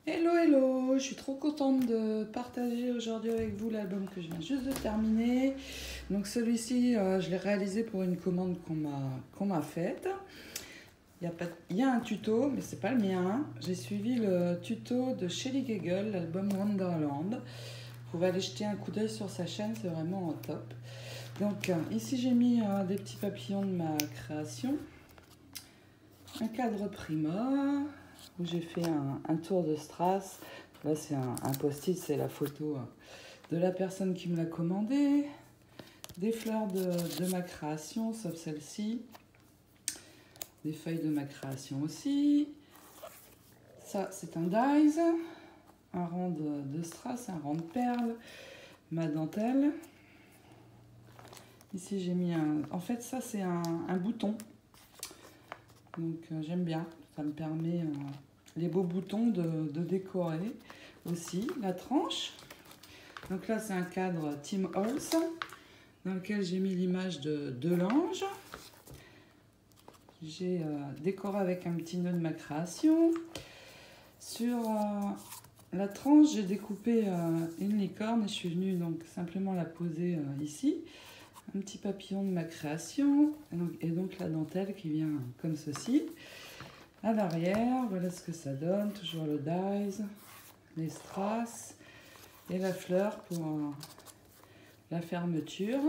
Hello, hello! Je suis trop contente de partager aujourd'hui avec vous l'album que je viens juste de terminer. Donc celui-ci, je l'ai réalisé pour une commande qu'on m'a faite. Il y a un tuto, mais c'est pas le mien. J'ai suivi le tuto de Shelly Gagel, l'album Wonderland. Vous pouvez aller jeter un coup d'œil sur sa chaîne, c'est vraiment top. Donc ici j'ai mis des petits papillons de ma création, un cadre Prima, où j'ai fait un tour de strass. Là, c'est un post-it, c'est la photo de la personne qui me l'a commandé. Des fleurs de ma création, sauf celle-ci. Des feuilles de ma création aussi. Ça, c'est un dies. Un rang de strass, un rang de perles. Ma dentelle. Ici, j'ai mis un... En fait, ça, c'est un bouton. Donc, j'aime bien. Ça me permet... les beaux boutons de décorer aussi la tranche. Donc là, c'est un cadre Tim Holtz dans lequel j'ai mis l'image de l'ange. J'ai décoré avec un petit nœud de ma création. Sur la tranche, j'ai découpé une licorne et je suis venue donc simplement la poser ici. Un petit papillon de ma création et donc la dentelle qui vient comme ceci. À l'arrière, voilà ce que ça donne, toujours le dies, les strass et la fleur pour la fermeture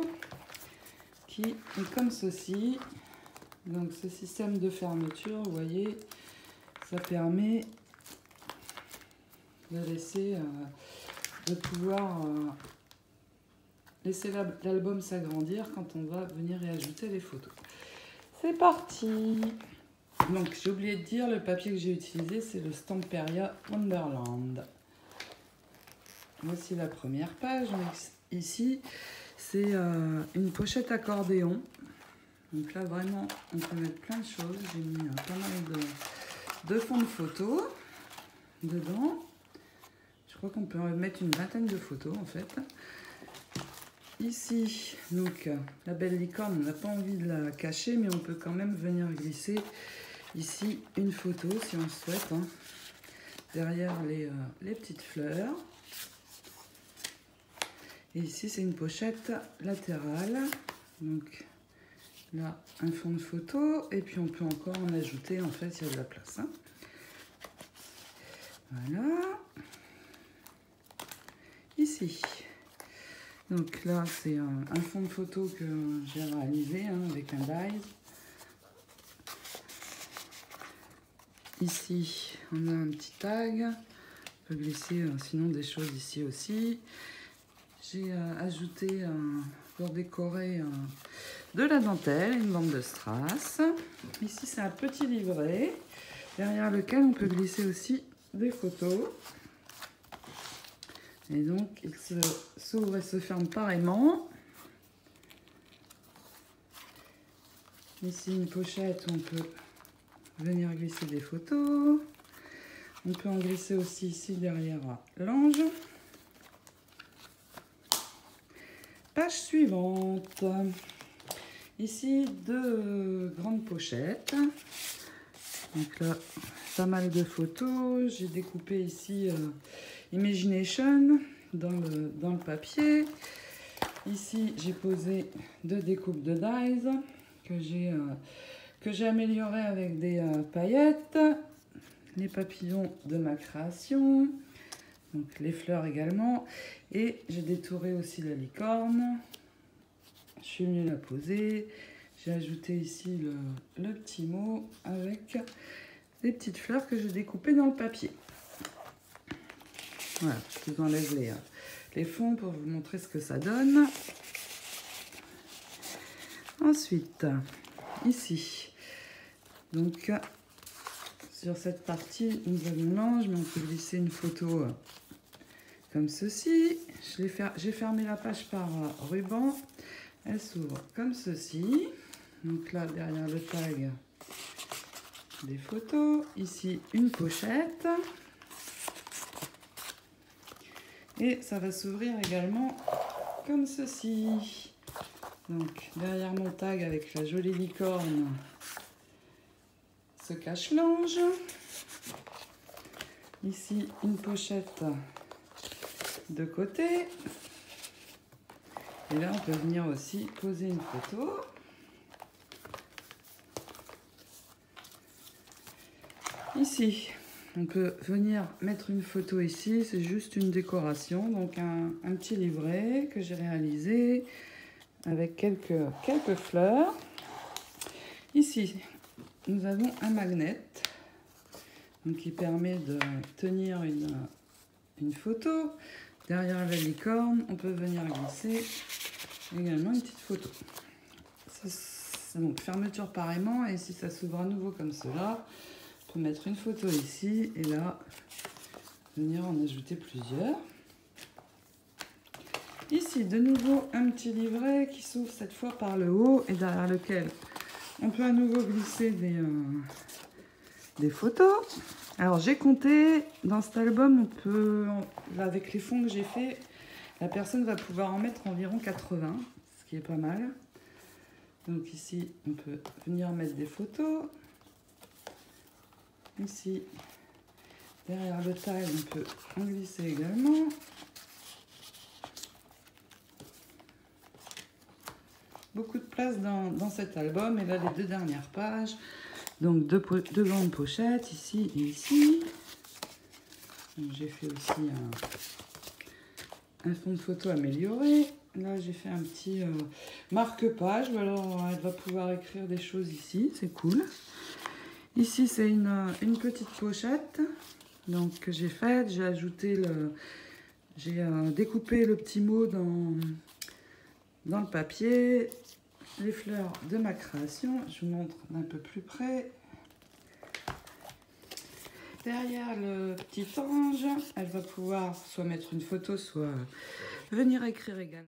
qui est comme ceci. Donc ce système de fermeture, vous voyez, ça permet de laisser, de pouvoir laisser l'album s'agrandir quand on va venir y ajouter les photos. C'est parti! Donc j'ai oublié de dire, le papier que j'ai utilisé, c'est le Stamperia Wonderland. Voici la première page. Donc, ici, c'est une pochette accordéon. Donc là, vraiment, on peut mettre plein de choses. J'ai mis pas mal de fonds de photos dedans. Je crois qu'on peut mettre une vingtaine de photos, en fait. Ici, donc, la belle licorne, on n'a pas envie de la cacher, mais on peut quand même venir glisser ici une photo, si on le souhaite, hein, derrière les petites fleurs. Et ici, c'est une pochette latérale. Donc là, un fond de photo. Et puis, on peut encore en ajouter, en fait, il y a de la place. Hein. Voilà. Ici. Donc là, c'est un fond de photo que j'ai réalisé hein, avec un dies. Ici, on a un petit tag. On peut glisser sinon des choses ici aussi. J'ai ajouté pour décorer de la dentelle, une bande de strass. Ici, c'est un petit livret derrière lequel on peut glisser aussi des photos. Et donc, il s'ouvre et se ferme pareillement. Ici, une pochette où on peut venir glisser des photos. On peut en glisser aussi ici derrière l'ange. Page suivante. Ici, deux grandes pochettes. Donc là, pas mal de photos. J'ai découpé ici Imagination dans le papier. Ici, j'ai posé deux découpes de dies que j'ai amélioré avec des paillettes. Les papillons de ma création. Donc les fleurs également. Et j'ai détouré aussi la licorne. Je suis venue la poser. J'ai ajouté ici le petit mot avec les petites fleurs que j'ai découpées dans le papier. Voilà, je vous enlève les fonds pour vous montrer ce que ça donne. Ensuite, ici, donc sur cette partie, nous avons l'ange, mais on peut glisser une photo comme ceci. J'ai fermé la page par ruban. Elle s'ouvre comme ceci. Donc là, derrière le tag, des photos. Ici, une pochette. Et ça va s'ouvrir également comme ceci. Donc, derrière mon tag avec la jolie licorne se cache l'ange. Ici, une pochette de côté. Et là, on peut venir aussi poser une photo. Ici, on peut venir mettre une photo ici. C'est juste une décoration. Donc, un petit livret que j'ai réalisé avec quelques fleurs. Ici, nous avons un magnet donc, qui permet de tenir une photo. Derrière la licorne, on peut venir glisser également une petite photo. C'est donc fermeture par aimant, et si ça s'ouvre à nouveau comme cela, on peut mettre une photo ici et là, venir en ajouter plusieurs. Ici, de nouveau, un petit livret qui s'ouvre cette fois par le haut et derrière lequel on peut à nouveau glisser des photos. Alors, j'ai compté, dans cet album, on peut, avec les fonds que j'ai fait, la personne va pouvoir en mettre environ 80, ce qui est pas mal. Donc ici, on peut venir mettre des photos. Ici, derrière le tile, on peut en glisser également. Beaucoup de place dans cet album. Et là, les deux dernières pages. Donc, deux grandes pochettes, ici et ici. J'ai fait aussi un fond de photo amélioré. Là, j'ai fait un petit marque-page. Alors, elle va pouvoir écrire des choses ici. C'est cool. Ici, c'est une petite pochette donc, que j'ai faite. J'ai ajouté j'ai découpé le petit mot dans le papier. Les fleurs de ma création. Je vous montre d'un peu plus près. Derrière le petit ange, elle va pouvoir soit mettre une photo, soit venir écrire également.